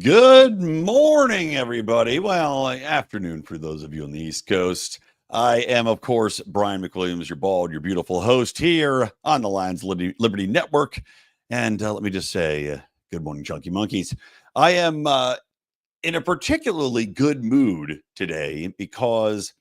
Good morning, everybody. Well, afternoon for those of you on the East Coast. I am, of course, Brian McWilliams, your bald, your beautiful host here on the Lions Liberty Network. And let me just say, good morning, Chunky Monkeys. I am in a particularly good mood today because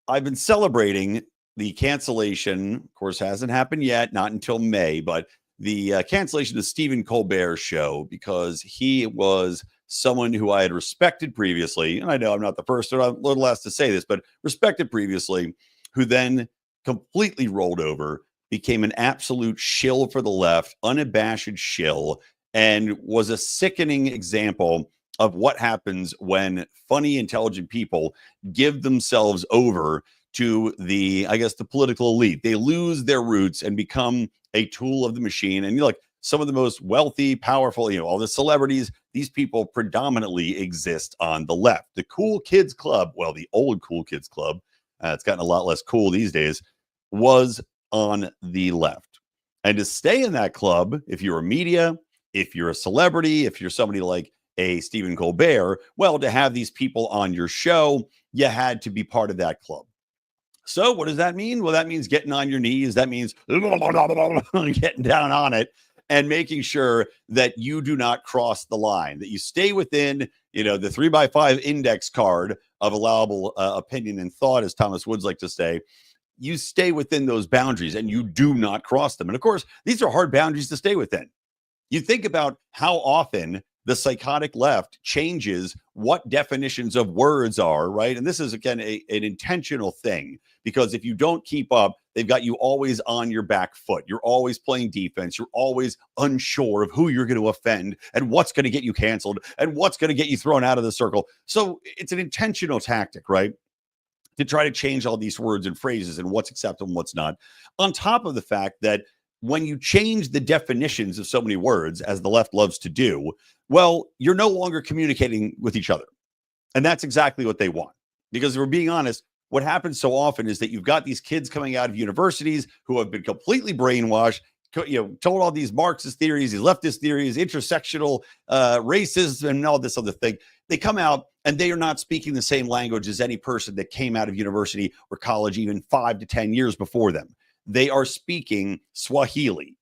I've been celebrating the cancellation. Of course, hasn't happened yet, not until May, but the cancellation of Stephen Colbert's show, because he was someone who I had respected previously. And I know I'm not the first or a little last to say this, but respected previously, who then completely rolled over, became an absolute shill for the left, unabashed shill, and was a sickening example of what happens when funny, intelligent people give themselves over to the political elite. They lose their roots and become a tool of the machine. And like some of the most wealthy, powerful, all the celebrities, these people predominantly exist on the left. The cool kids club, well, the old cool kids club, it's gotten a lot less cool these days, was on the left. And to stay in that club, if you're a media, if you're a celebrity, if you're somebody like a Stephen Colbert, well, to have these people on your show, you had to be part of that club. So what does that mean? Well, that means getting on your knees. That means getting down on it and making sure that you do not cross the line, that you stay within, the 3x5 index card of allowable opinion and thought, as Thomas Woods like to say. You stay within those boundaries and you do not cross them. And of course, these are hard boundaries to stay within. You think about how often the psychotic left changes what definitions of words are, right? And this is, again, an intentional thing, because if you don't keep up, they've got you always on your back foot. You're always playing defense. You're always unsure of who you're going to offend and what's going to get you canceled and what's going to get you thrown out of the circle. So it's an intentional tactic, right? To try to change all these words and phrases and what's acceptable and what's not. On top of the fact that when you change the definitions of so many words, as the left loves to do, well, you're no longer communicating with each other. And that's exactly what they want. Because if we're being honest, what happens so often is that you've got these kids coming out of universities who have been completely brainwashed, told all these Marxist theories, these leftist theories, intersectional racism, and all this other thing. They come out and they are not speaking the same language as any person that came out of university or college even 5 to 10 years before them. They are speaking Swahili.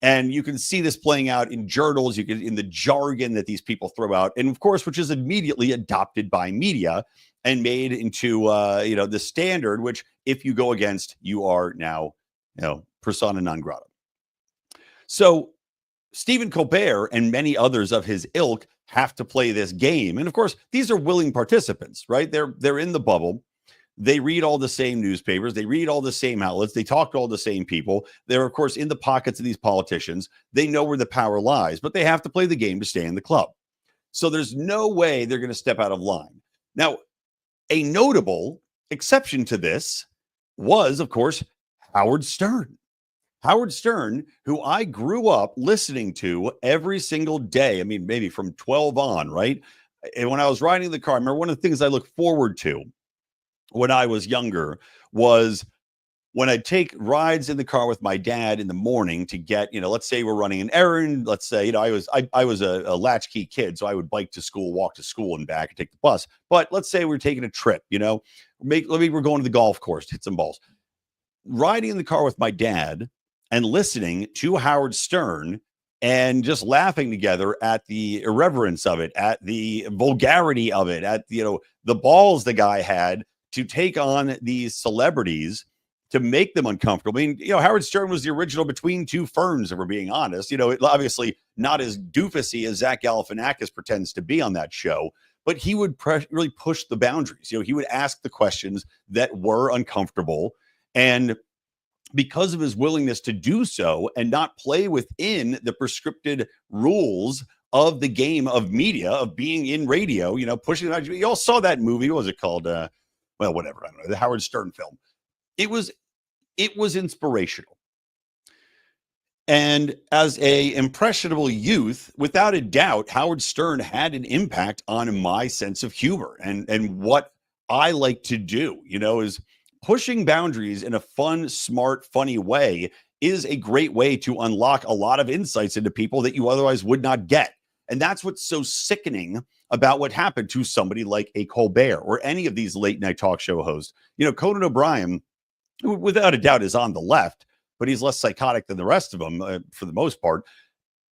And you can see this playing out in journals, you can in the jargon that these people throw out, and of course, which is immediately adopted by media and made into the standard, which if you go against, you are now persona non grata. So Stephen Colbert and many others of his ilk have to play this game, and of course, these are willing participants, right? They're in the bubble. They read all the same newspapers. They read all the same outlets. They talk to all the same people. They're, of course, in the pockets of these politicians. They know where the power lies, but they have to play the game to stay in the club. So there's no way they're going to step out of line. Now, a notable exception to this was, of course, Howard Stern. Howard Stern, who I grew up listening to every single day. I mean, maybe from 12 on, right? And when I was riding in the car, I remember one of the things I looked forward to when I was younger was when I'd take rides in the car with my dad in the morning to get, let's say we're running an errand. Let's say, I was a latchkey kid, so I would bike to school, walk to school and back and take the bus. But let's say we're taking a trip, maybe we're going to the golf course to hit some balls. Riding in the car with my dad and listening to Howard Stern and just laughing together at the irreverence of it, at the vulgarity of it, at, the balls the guy had to take on these celebrities to make them uncomfortable. I mean, Howard Stern was the original Between Two Ferns, if we're being honest. Obviously not as doofusy as Zach Galifianakis pretends to be on that show, but he would really push the boundaries. He would ask the questions that were uncomfortable. And because of his willingness to do so and not play within the prescripted rules of the game of media, of being in radio, pushing the boundaries. You all saw that movie. What was it called? Whatever. I don't know. The Howard Stern film. It was inspirational. And as a impressionable youth, without a doubt, Howard Stern had an impact on my sense of humor and what I like to do, is pushing boundaries in a fun, smart, funny way is a great way to unlock a lot of insights into people that you otherwise would not get. And that's what's so sickening about what happened to somebody like a Colbert or any of these late night talk show hosts. Conan O'Brien, who without a doubt is on the left, but he's less psychotic than the rest of them for the most part.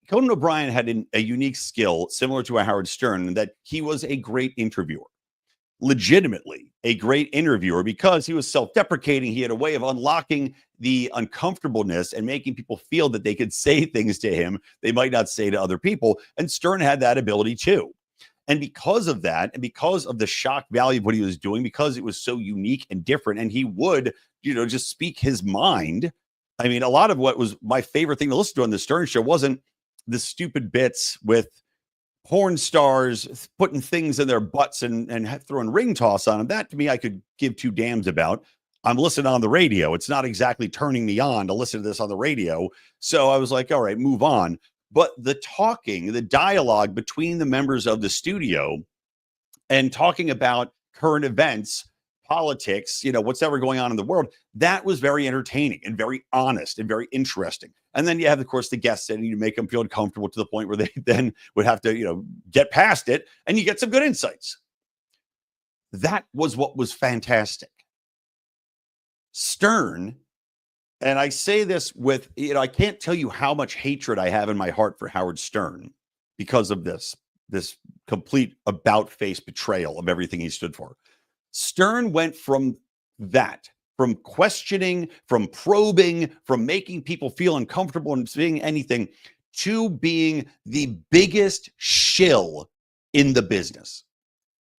Conan O'Brien had a unique skill similar to a Howard Stern in that he was a great interviewer, legitimately a great interviewer, because he was self-deprecating. He had a way of unlocking the uncomfortableness and making people feel that they could say things to him they might not say to other people. And Stern had that ability too. And because of that, and because of the shock value of what he was doing, because it was so unique and different, and he would, just speak his mind. I mean, a lot of what was my favorite thing to listen to on the Stern show wasn't the stupid bits with porn stars putting things in their butts and throwing ring toss on them. That to me, I could give two damns about. I'm listening on the radio. It's not exactly turning me on to listen to this on the radio. So I was like, all right, move on. But the talking, the dialogue between the members of the studio and talking about current events, politics, what's ever going on in the world, that was very entertaining and very honest and very interesting. And then you have, of course, the guests and you make them feel comfortable to the point where they then would have to, get past it, and you get some good insights. That was what was fantastic. Stern, and I say this with, I can't tell you how much hatred I have in my heart for Howard Stern because of this complete about-face betrayal of everything he stood for. Stern went from questioning, from probing, from making people feel uncomfortable and saying anything, to being the biggest shill in the business,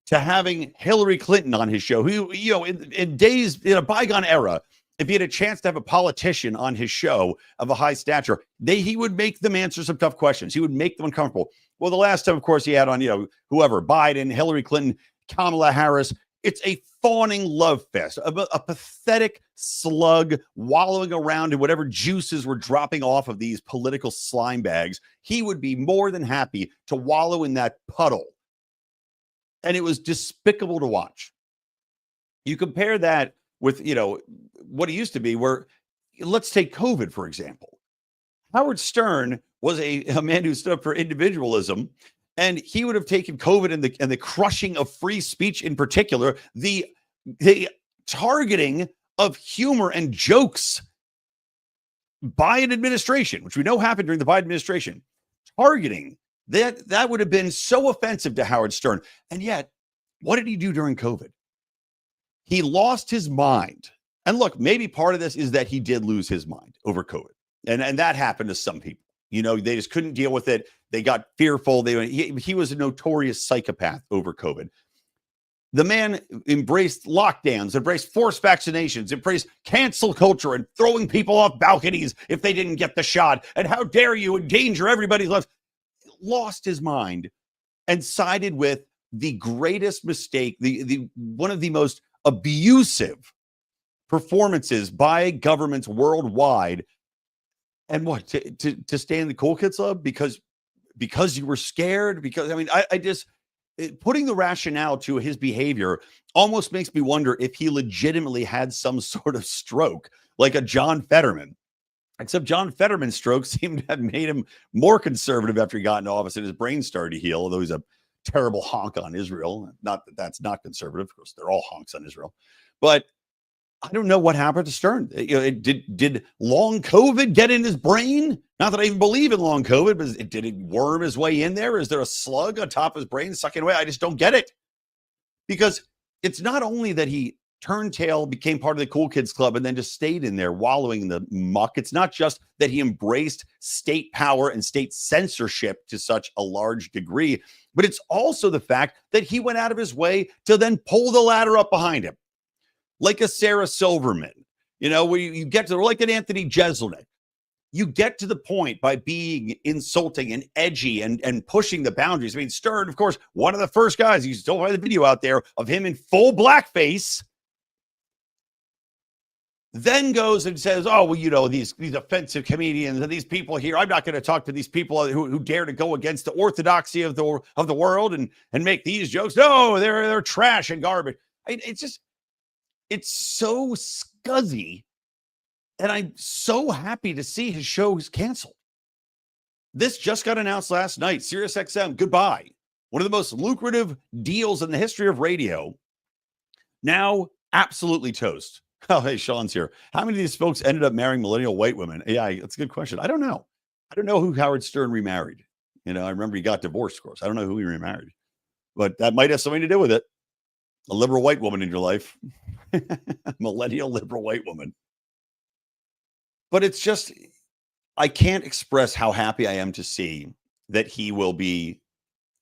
to having Hillary Clinton on his show, who, in days, in a bygone era, if he had a chance to have a politician on his show of a high stature, he would make them answer some tough questions. He would make them uncomfortable. Well, the last time, of course, he had on, whoever, Biden, Hillary Clinton, Kamala Harris. It's a fawning love fest, a pathetic slug wallowing around in whatever juices were dropping off of these political slime bags. He would be more than happy to wallow in that puddle. And it was despicable to watch. You compare that with, what it used to be, where, let's take COVID, for example. Howard Stern was a man who stood up for individualism, and he would have taken COVID and the crushing of free speech, in particular, the targeting of humor and jokes by an administration, which we know happened during the Biden administration, targeting that would have been so offensive to Howard Stern. And yet, what did he do during COVID? He lost his mind. And look, maybe part of this is that he did lose his mind over COVID. And that happened to some people. They just couldn't deal with it. They got fearful. He was a notorious psychopath over COVID. The man embraced lockdowns, embraced forced vaccinations, embraced cancel culture and throwing people off balconies if they didn't get the shot. And how dare you endanger everybody's lives. Lost his mind and sided with the greatest mistake, the one of the most abusive performances by governments worldwide. And what, to stay in the cool kids club because you were scared? Because I just, putting the rationale to his behavior almost makes me wonder if he legitimately had some sort of stroke, like a John Fetterman. Except John Fetterman's stroke seemed to have made him more conservative after he got into office and his brain started to heal, although he's a terrible honk on Israel. Not that that's not conservative. Of course, they're all honks on Israel. But I don't know what happened to Stern. Did long COVID get in his brain? Not that I even believe in long COVID, but did it worm his way in there? Is there a slug on top of his brain sucking away? I just don't get it. Because it's not only that he turned tail, became part of the cool kids club, and then just stayed in there wallowing in the muck. It's not just that he embraced state power and state censorship to such a large degree, but it's also the fact that he went out of his way to then pull the ladder up behind him. Like a Sarah Silverman, where you get to, like an Anthony Jeselnik, you get to the point by being insulting and edgy and pushing the boundaries. Stern, of course, one of the first guys, you still have the video out there of him in full blackface, then goes and says, oh, well, these offensive comedians and these people here, I'm not going to talk to these people who dare to go against the orthodoxy of the world and make these jokes. No, they're trash and garbage. It's so scuzzy, and I'm so happy to see his show is canceled. This just got announced last night. SiriusXM, goodbye. One of the most lucrative deals in the history of radio. Now, absolutely toast. Oh, hey, Sean's here. How many of these folks ended up marrying millennial white women? Yeah, that's a good question. I don't know. I don't know who Howard Stern remarried. I remember he got divorced, of course. I don't know who he remarried, but that might have something to do with it. A liberal white woman in your life. Millennial liberal white woman. But it's just, I can't express how happy I am to see that he will be.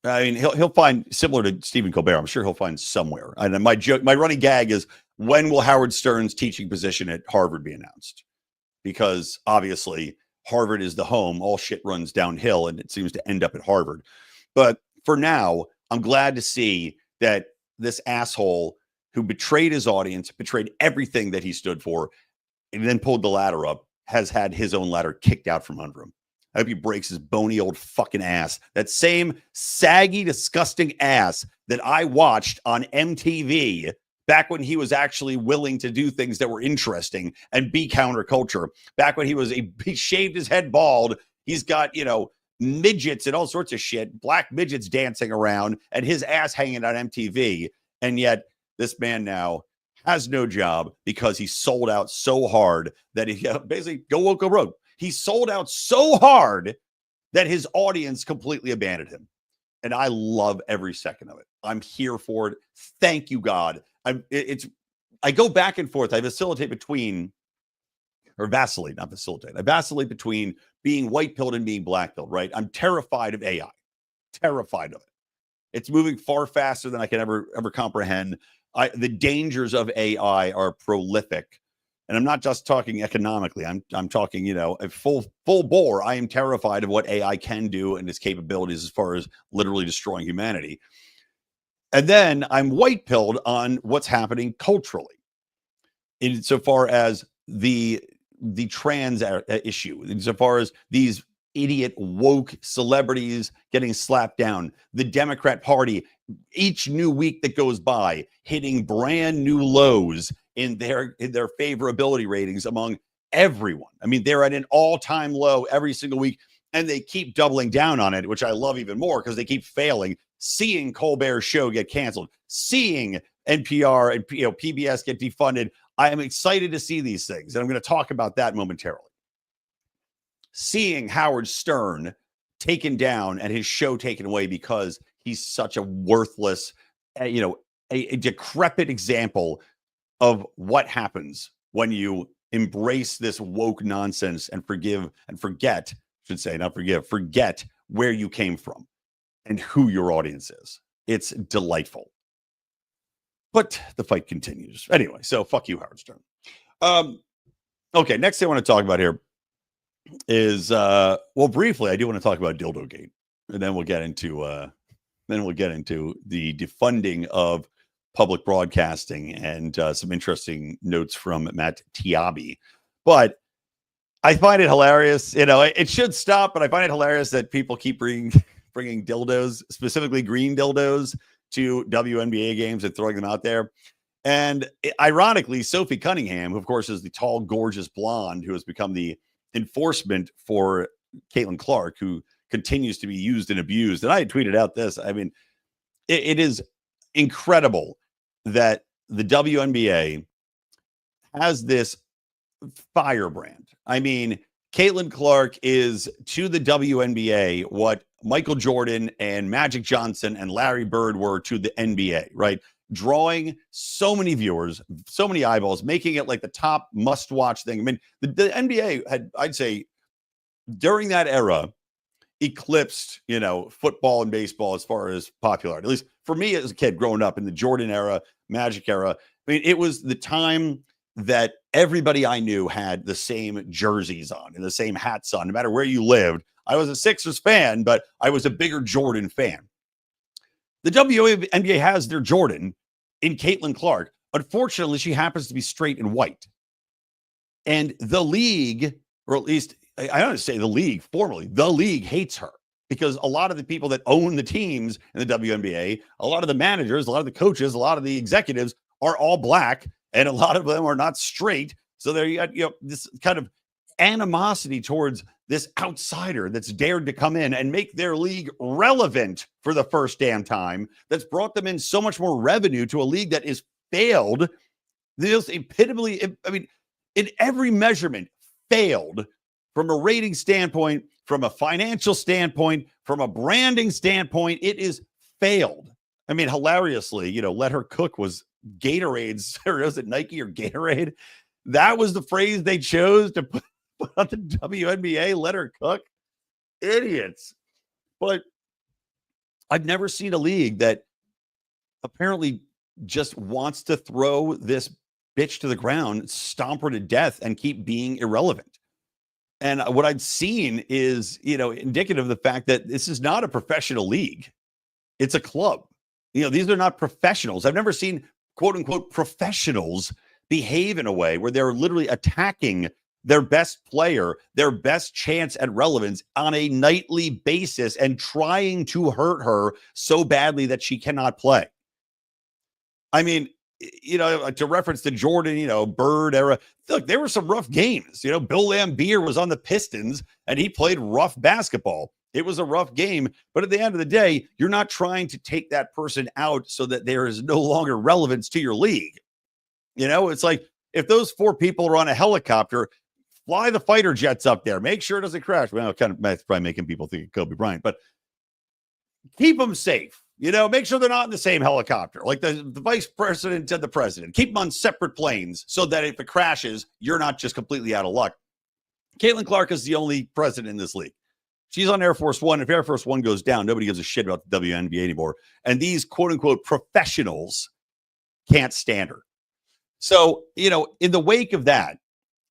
I mean, he'll find, similar to Stephen Colbert, I'm sure he'll find somewhere. And my running gag is, when will Howard Stern's teaching position at Harvard be announced? Because obviously Harvard is the home. All shit runs downhill, and it seems to end up at Harvard. But for now, I'm glad to see that this asshole who betrayed his audience, betrayed everything that he stood for, and then pulled the ladder up, has had his own ladder kicked out from under him. I hope he breaks his bony old fucking ass. That same saggy, disgusting ass that I watched on MTV back when he was actually willing to do things that were interesting and be counterculture. Back when he shaved his head bald. He's got, midgets and all sorts of shit, black midgets dancing around, and his ass hanging on MTV. And yet this man now has no job because he sold out so hard that he basically go woke, go rogue. He sold out so hard that his audience completely abandoned him. And I love every second of it. I'm here for it. Thank you, God. I go back and forth. I vacillate between being white-pilled and being black-pilled, right? I'm terrified of AI. Terrified of it. It's moving far faster than I can ever comprehend. The dangers of AI are prolific. And I'm not just talking economically. I'm talking, a full bore. I am terrified of what AI can do and its capabilities as far as literally destroying humanity. And then I'm white-pilled on what's happening culturally, insofar as the trans issue, insofar as these idiot woke celebrities getting slapped down, the Democrat Party, each new week that goes by, hitting brand new lows in their favorability ratings among everyone. I mean, they're at an all-time low every single week, and they keep doubling down on it, which I love even more because they keep failing. Seeing Colbert's show get canceled, seeing NPR and PBS get defunded. I am excited to see these things, and I'm going to talk about that momentarily. Seeing Howard Stern taken down and his show taken away because he's such a worthless, a decrepit example of what happens when you embrace this woke nonsense and forget where you came from and who your audience is. It's delightful. But the fight continues. Anyway, so fuck you, Howard Stern. Okay, next thing I want to talk about here is briefly, I do want to talk about Dildogate, and then we'll get into the defunding of public broadcasting and some interesting notes from Matt Tiabi. But I find it hilarious. It should stop, but I find it hilarious that people keep bringing dildos, specifically green dildos, to WNBA games and throwing them out there. And ironically, Sophie Cunningham, who of course is the tall, gorgeous blonde who has become the enforcement for Caitlin Clark, who continues to be used and abused. And I had tweeted out this. I mean, it is incredible that the WNBA has this firebrand. I mean, Caitlin Clark is to the WNBA what Michael Jordan and Magic Johnson and Larry Bird were to the NBA, right? Drawing so many viewers, so many eyeballs, making it like the top must-watch thing. I mean, the NBA had, I'd say, during that era, eclipsed, football and baseball as far as popularity. At least for me as a kid growing up in the Jordan era, Magic era. I mean, it was the time that everybody I knew had the same jerseys on and the same hats on, no matter where you lived. I was a Sixers fan, but I was a bigger Jordan fan. The WNBA has their Jordan in Caitlin Clark. Unfortunately, she happens to be straight and white. And the league, or at least I don't say the league formally, the league hates her because a lot of the people that own the teams in the WNBA, a lot of the managers, a lot of the coaches, a lot of the executives are all black, and a lot of them are not straight. So there you got, this kind of animosity towards this outsider that's dared to come in and make their league relevant for the first damn time, that's brought them in so much more revenue to a league that is failed. This epitomy, I mean, in every measurement, failed from a rating standpoint, from a financial standpoint, from a branding standpoint. It is failed. I mean, hilariously, let her cook was Gatorade's, or was it Nike or Gatorade? That was the phrase they chose to put on the WNBA, let her cook. Idiots. But I've never seen a league that apparently just wants to throw this bitch to the ground, stomp her to death, and keep being irrelevant. And what I've seen is, indicative of the fact that this is not a professional league. It's a club. These are not professionals. I've never seen quote unquote professionals behave in a way where they're literally attacking their best player, their best chance at relevance on a nightly basis and trying to hurt her so badly that she cannot play. I mean, to reference the Jordan, Bird era, look, there were some rough games. Bill Laimbeer was on the Pistons and he played rough basketball. It was a rough game, but at the end of the day, you're not trying to take that person out so that there is no longer relevance to your league. It's like if those 4 people are on a helicopter, fly the fighter jets up there, make sure it doesn't crash. Well, that's probably making people think of Kobe Bryant, but keep them safe. Make sure they're not in the same helicopter, like the vice president and the president. Keep them on separate planes so that if it crashes, you're not just completely out of luck. Caitlin Clark is the only president in this league. She's on Air Force One. If Air Force One goes down, nobody gives a shit about the WNBA anymore. And these quote unquote professionals can't stand her. So, in the wake of that,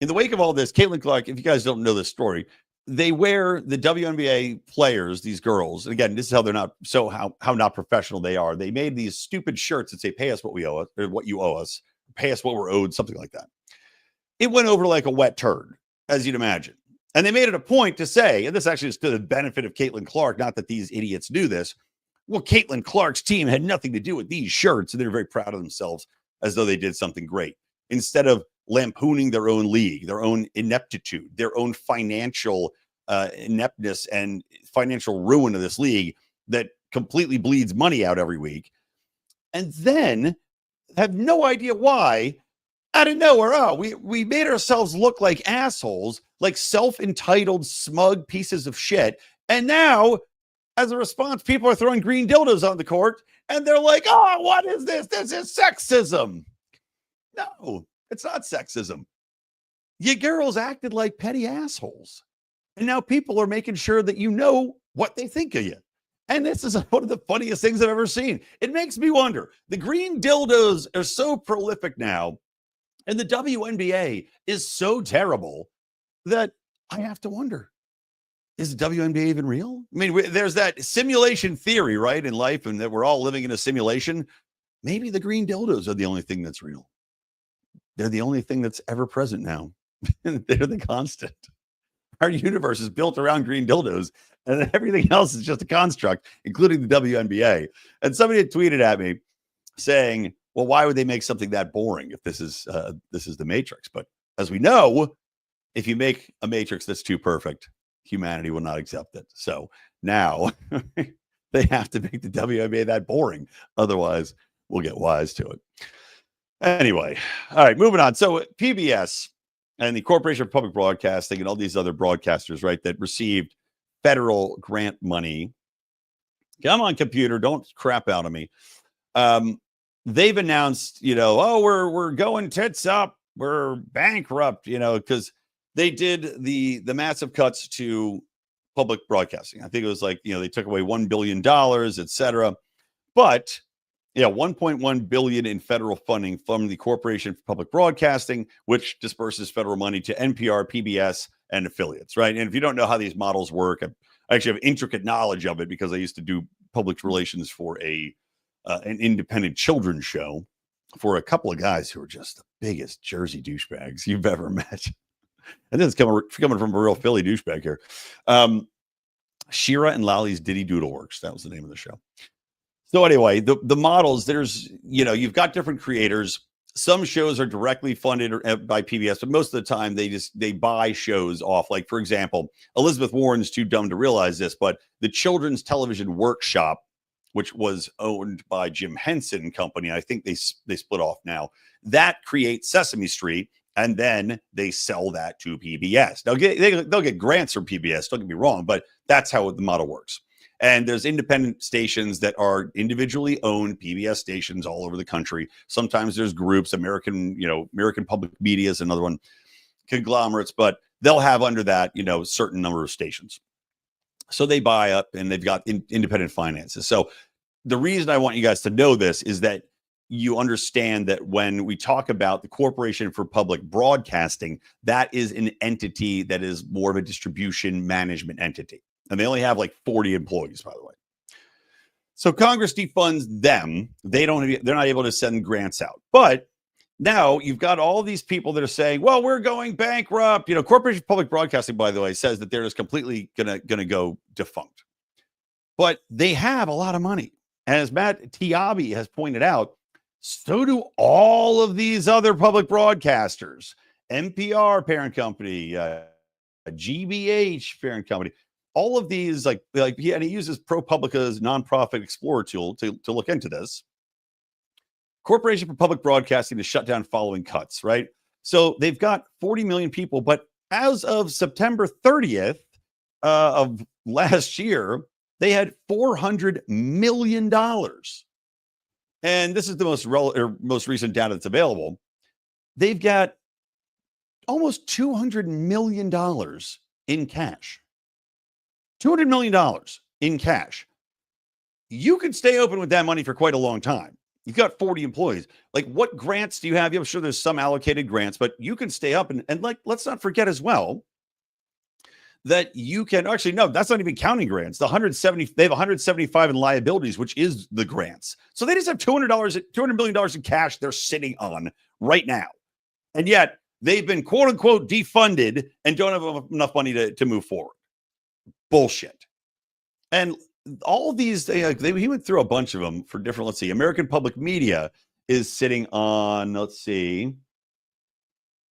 in the wake of all this, Caitlin Clark, if you guys don't know this story, they wear the WNBA players, these girls. And again, this is how they're not how not professional they are. They made these stupid shirts that say, pay us what we owe us, or what you owe us, pay us what we're owed, something like that. It went over like a wet turd, as you'd imagine. And they made it a point to say, and this actually is to the benefit of Caitlin Clark, not that these idiots do this. Well, Caitlin Clark's team had nothing to do with these shirts, and they're very proud of themselves as though they did something great. Instead of lampooning their own league, their own ineptitude, their own financial ineptness and financial ruin of this league that completely bleeds money out every week, and then have no idea why, out of nowhere, we made ourselves look like assholes, like self-entitled, smug pieces of shit. And now, as a response, people are throwing green dildos on the court, and they're like, oh, what is this? This is sexism. No, it's not sexism. You girls acted like petty assholes. And now people are making sure that you know what they think of you. And this is one of the funniest things I've ever seen. It makes me wonder. The green dildos are so prolific now, and the WNBA is so terrible that I have to wonder, is the WNBA even real? I mean, there's that simulation theory, right, in life, and that we're all living in a simulation. Maybe the green dildos are the only thing that's real. They're the only thing that's ever present now. They're the constant. Our universe is built around green dildos, and everything else is just a construct, including the WNBA. And somebody had tweeted at me saying, well, why would they make something that boring if this is the Matrix? But as we know, if you make a Matrix that's too perfect, humanity will not accept it. So now they have to make the WNBA that boring. Otherwise, we'll get wise to it. Anyway, all right, moving on. So PBS and the Corporation for Public Broadcasting and all these other broadcasters, right, that received federal grant money. Come on, computer, don't crap out on me. They've announced, we're going tits up, we're bankrupt, because they did the massive cuts to public broadcasting. I think it was like, they took away $1 billion, et cetera. But $1.1 billion in federal funding from the Corporation for Public Broadcasting, which disperses federal money to NPR, PBS, and affiliates, right? And if you don't know how these models work, I actually have intricate knowledge of it because I used to do public relations for an independent children's show for a couple of guys who are just the biggest Jersey douchebags you've ever met. And this is coming from a real Philly douchebag here. Shira and Lolly's Diddy Doodle Works. That was the name of the show. So anyway, the models, there's, you've got different creators. Some shows are directly funded by PBS, but most of the time they buy shows off. Like, for example, Elizabeth Warren's too dumb to realize this, but the Children's Television Workshop, which was owned by Jim Henson Company, I think they split off now, that creates Sesame Street, and then they sell that to PBS. They'll get grants from PBS, don't get me wrong, but that's how the model works. And there's independent stations that are individually owned PBS stations all over the country. Sometimes there's groups, American Public Media is another one, conglomerates, but they'll have under that, certain number of stations. So they buy up and they've got independent finances. So the reason I want you guys to know this is that you understand that when we talk about the Corporation for Public Broadcasting, that is an entity that is more of a distribution management entity. And they only have like 40 employees, by the way. So Congress defunds them. They're not able to send grants out. But now you've got all these people that are saying, well, we're going bankrupt. Corporation for Public Broadcasting, by the way, says that they're just completely gonna go defunct. But they have a lot of money. And as Matt Tiabi has pointed out, so do all of these other public broadcasters. NPR parent company, GBH parent company. All of these, and he uses ProPublica's nonprofit Explorer tool to look into this. Corporation for Public Broadcasting to shut down following cuts, right? So they've got 40 million people, but as of September 30th of last year, they had $400 million. And this is the most recent data that's available. They've got almost $200 million in cash. $200 million in cash. You could stay open with that money for quite a long time. You've got 40 employees. Like, what grants do you have? I'm sure there's some allocated grants, but you can stay up and let's not forget as well that you can actually, no, that's not even counting grants. They have 175 in liabilities, which is the grants. So they just have $200 million in cash they're sitting on right now. And yet they've been quote unquote defunded and don't have enough money to move forward. Bullshit. And all these, he went through a bunch of them for different, let's see, American Public Media is sitting on,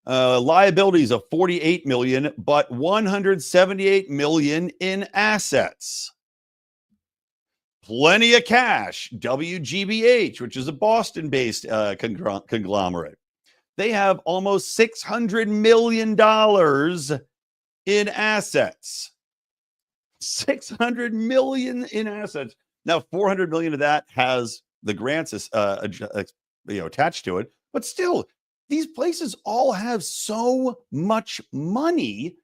liabilities of 48 million, but 178 million in assets. Plenty of cash. WGBH, which is a Boston-based conglomerate. They have almost $600 million in assets. 600 million in assets. Now, 400 million of that has the grants attached to it, but still, these places all have so much money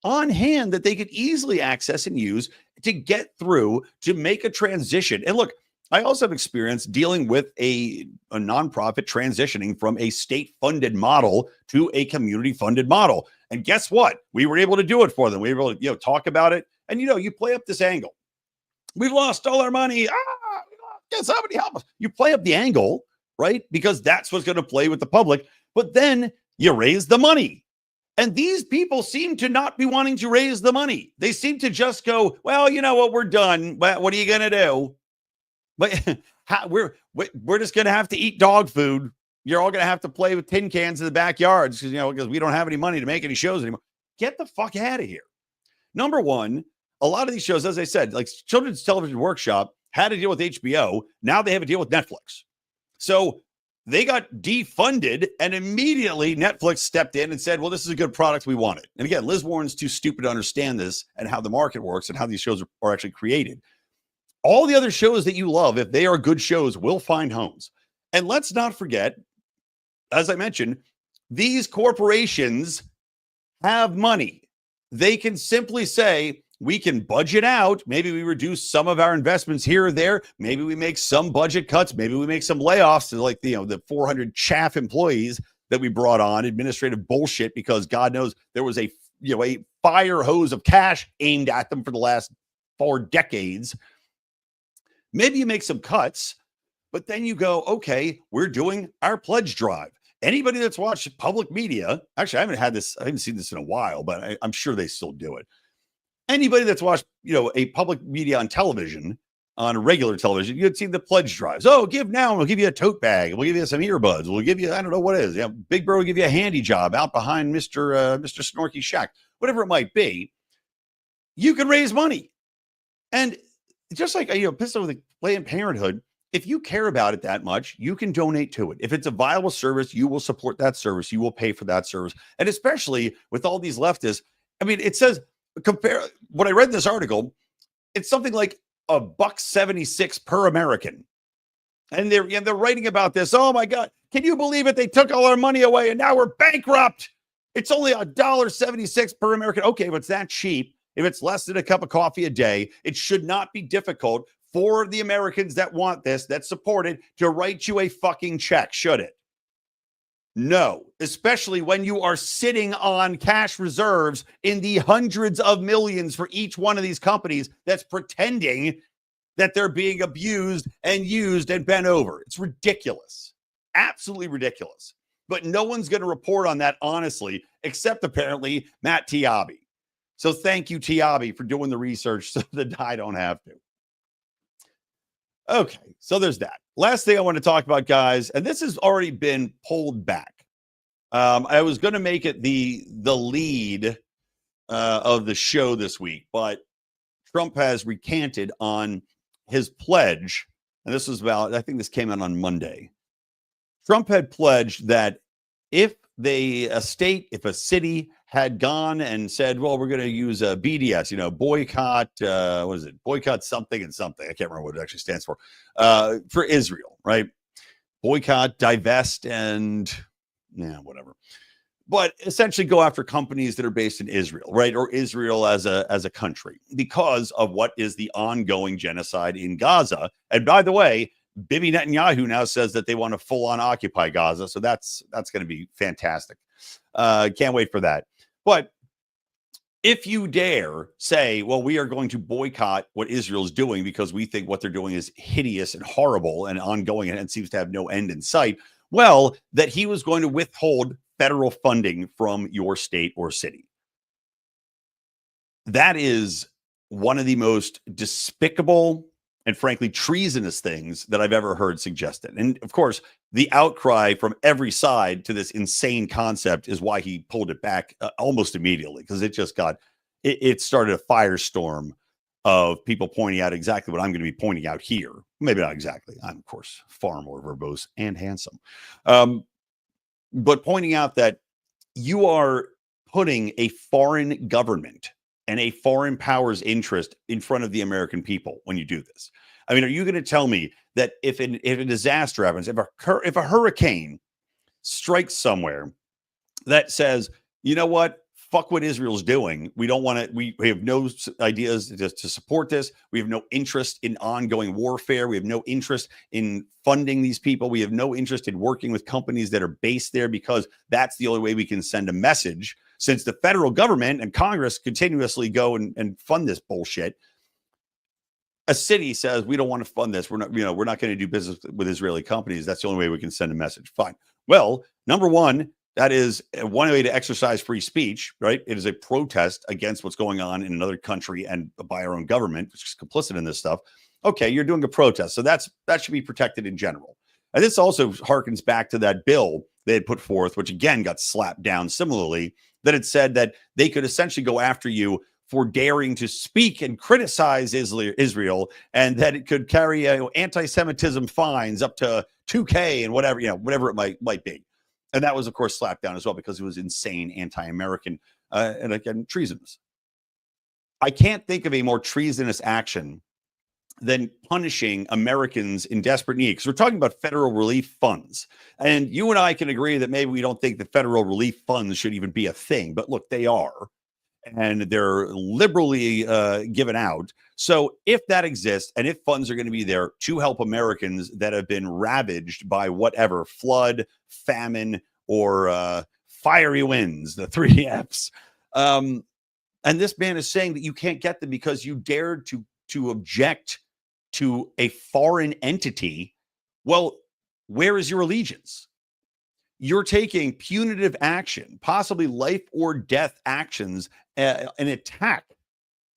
on hand that they could easily access and use to get through to make a transition. And look, I also have experience dealing with a nonprofit transitioning from a state-funded model to a community-funded model. And guess what? We were able to do it for them. We were able to, talk about it. And, you play up this angle. We've lost all our money. Can somebody help us? You play up the angle, right? Because that's what's going to play with the public. But then you raise the money. And these people seem to not be wanting to raise the money. They seem to just go, well, you know what? We're done. What are you going to do? But we're just going to have to eat dog food. You're all going to have to play with tin cans in the backyards because we don't have any money to make any shows anymore. Get the fuck out of here. Number one, a lot of these shows, as I said, like Children's Television Workshop had to deal with HBO. Now they have a deal with Netflix. So they got defunded and immediately Netflix stepped in and said, well, this is a good product. We want it. And again, Liz Warren's too stupid to understand this and how the market works and how these shows are actually created. All the other shows that you love, if they are good shows, will find homes. And let's not forget, as I mentioned, these corporations have money. They can simply say, we can budget out. Maybe we reduce some of our investments here or there. Maybe we make some budget cuts. Maybe we make some layoffs to the 400 chaff employees that we brought on, administrative bullshit, because God knows there was a fire hose of cash aimed at them for the last 4 decades. Maybe you make some cuts, but then you go, okay, we're doing our pledge drive. Anybody that's watched public media, actually, I haven't seen this in a while, but I'm sure they still do it. Anybody that's watched, a public media on television on regular television, you'd see the pledge drives. Oh, give now, and we'll give you a tote bag. We'll give you some earbuds. We'll give you, I don't know what it is. Big Bro will give you a handy job out behind Mr. Snorky Shack, whatever it might be. You can raise money. And just like, pistol with Planned Parenthood, if you care about it that much, you can donate to it. If it's a viable service, you will support that service. You will pay for that service. And especially with all these leftists, I mean, it says, compare what I read in this article, it's something like $1.76 per American. And they're writing about this. Oh my God, can you believe it? They took all our money away and now we're bankrupt. It's only $1.76 per American. Okay, but it's that cheap. If it's less than a cup of coffee a day, it should not be difficult for the Americans that want this, that support it, to write you a fucking check, should it? No, especially when you are sitting on cash reserves in the hundreds of millions for each one of these companies that's pretending that they're being abused and used and bent over. It's ridiculous. Absolutely ridiculous. But no one's going to report on that honestly, except apparently Matt Tiabi. So thank you, Tiabi, for doing the research so that I don't have to. Okay, so there's that. Last thing I want to talk about, guys, and this has already been pulled back. I was going to make it the lead of the show this week, but Trump has recanted on his pledge, and this was about, I think this came out on Monday. Trump had pledged that if a city had gone and said, well, we're going to use a BDS, boycott, what is it? Boycott something and something. I can't remember what it actually stands for Israel, right? Boycott, divest, and whatever. But essentially go after companies that are based in Israel, right? Or Israel as a country because of what is the ongoing genocide in Gaza. And by the way, Bibi Netanyahu now says that they want to full on occupy Gaza. So that's going to be fantastic. Can't wait for that. But if you dare say, well, we are going to boycott what Israel's doing because we think what they're doing is hideous and horrible and ongoing and seems to have no end in sight, well, that he was going to withhold federal funding from your state or city. That is one of the most despicable and frankly treasonous things that I've ever heard suggested. And of course, the outcry from every side to this insane concept is why he pulled it back almost immediately, because it just it started a firestorm of people pointing out exactly what I'm going to be pointing out here. Maybe not exactly. I'm, of course, far more verbose and handsome. But pointing out that you are putting a foreign government and a foreign power's interest in front of the American people when you do this. I mean, are you going to tell me that if a disaster happens, if a hurricane strikes somewhere that says, you know what, fuck what Israel's doing. We don't want to, we have no ideas to support this. We have no interest in ongoing warfare. We have no interest in funding these people. We have no interest in working with companies that are based there because that's the only way we can send a message. Since the federal government and Congress continuously go and fund this bullshit, a city says, we don't want to fund this. We're not going to do business with Israeli companies. That's the only way we can send a message. Fine. Well, number one, that is one way to exercise free speech, right? It is a protest against what's going on in another country and by our own government, which is complicit in this stuff. Okay, you're doing a protest. So that should be protected in general. And this also harkens back to that bill they had put forth, which again got slapped down similarly, that it said that they could essentially go after you for daring to speak and criticize Israel, and that it could carry anti-Semitism fines up to $2,000 and whatever it might be. And that was, of course, slapped down as well because it was insane, anti-American, and again, treasonous. I can't think of a more treasonous action than punishing Americans in desperate need, because we're talking about federal relief funds. And you and I can agree that maybe we don't think the federal relief funds should even be a thing, but look, they are. And they're liberally given out. So if that exists, and if funds are going to be there to help Americans that have been ravaged by whatever flood, famine, or fiery winds, the 3 Fs, and this man is saying that you can't get them because you dared to object to a foreign entity, well, where is your allegiance? You're taking punitive action, possibly life or death actions, an attack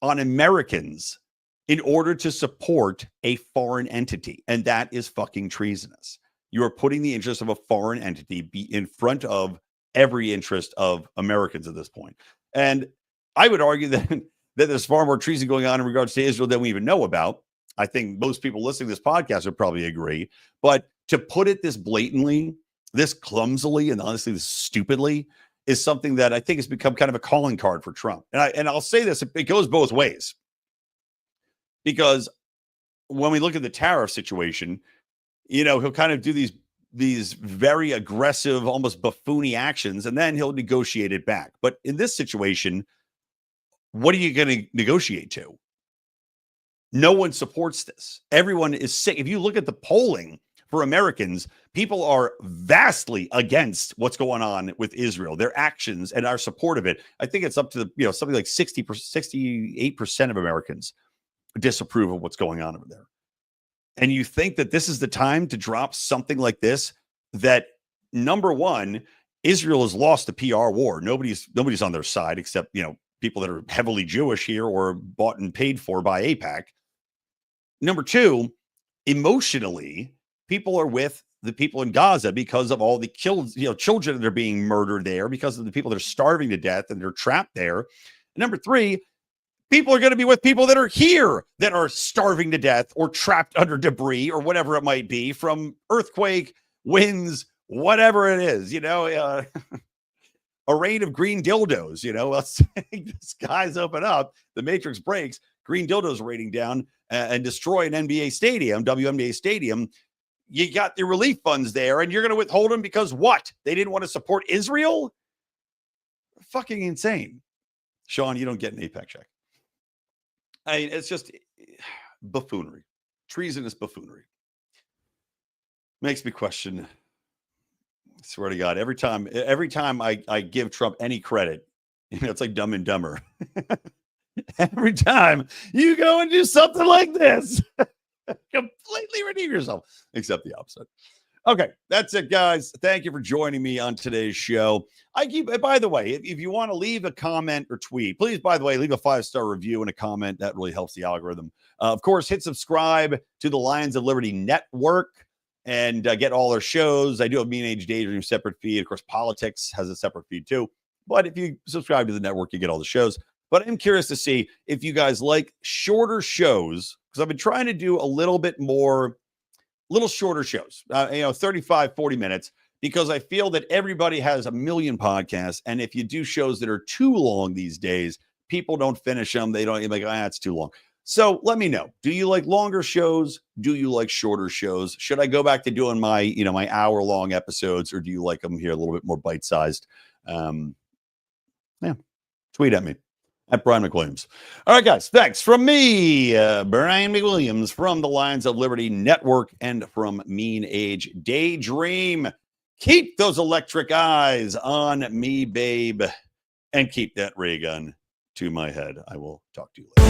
on Americans in order to support a foreign entity. And that is fucking treasonous. You are putting the interest of a foreign entity in front of every interest of Americans at this point. And I would argue that, that there's far more treason going on in regards to Israel than we even know about. I think most people listening to this podcast would probably agree. But to put it this blatantly, this clumsily, and honestly, this stupidly, is something that I think has become kind of a calling card for Trump. And I'll say this, it goes both ways. Because when we look at the tariff situation, you know, he'll kind of do these very aggressive, almost buffoony actions, and then he'll negotiate it back. But in this situation, what are you going to negotiate to? No one supports this. Everyone is sick. If you look at the polling for Americans, people are vastly against what's going on with Israel, their actions and our support of it. I think it's up to, something like 68% of Americans disapprove of what's going on over there. And you think that this is the time to drop something like this, that number one, Israel has lost a PR war. Nobody's on their side except, people that are heavily Jewish here or bought and paid for by AIPAC. Number two, emotionally, people are with the people in Gaza because of all the killed, children that are being murdered there, because of the people that are starving to death and they're trapped there. And number three, people are going to be with people that are here that are starving to death or trapped under debris or whatever it might be from earthquake, winds, whatever it is, a rain of green dildos, the skies open up, the matrix breaks, green dildos raining down and destroy an NBA stadium, WNBA stadium. You got the relief funds there and you're going to withhold them because what? They didn't want to support Israel? Fucking insane. Sean, you don't get an AIPAC check. I mean, it's just buffoonery, treasonous buffoonery. Makes me question. I swear to God, every time I give Trump any credit, it's like Dumb and Dumber. Every time you go and do something like this, completely redeem yourself, except the opposite. Okay, that's it, guys. Thank you for joining me on today's show. By the way, if you want to leave a comment or tweet, please, by the way, leave a 5-star review and a comment. That really helps the algorithm. Of course, hit subscribe to the Lions of Liberty Network and get all our shows. I do have Mean Age Daydream separate feed. Of course, Politics has a separate feed too. But if you subscribe to the network, you get all the shows. But I'm curious to see if you guys like shorter shows, because I've been trying to do a little shorter shows, 35, 40 minutes, because I feel that everybody has a million podcasts. And if you do shows that are too long these days, people don't finish them. They don't like, it's too long. So let me know. Do you like longer shows? Do you like shorter shows? Should I go back to doing my, my hour-long episodes, or do you like them here a little bit more bite-sized? Tweet at me at Brian McWilliams. All right, guys, thanks from me, Brian McWilliams, from the Lions of Liberty Network and from Mean Age Daydream. Keep those electric eyes on me, babe, and keep that ray gun to my head. I will talk to you later.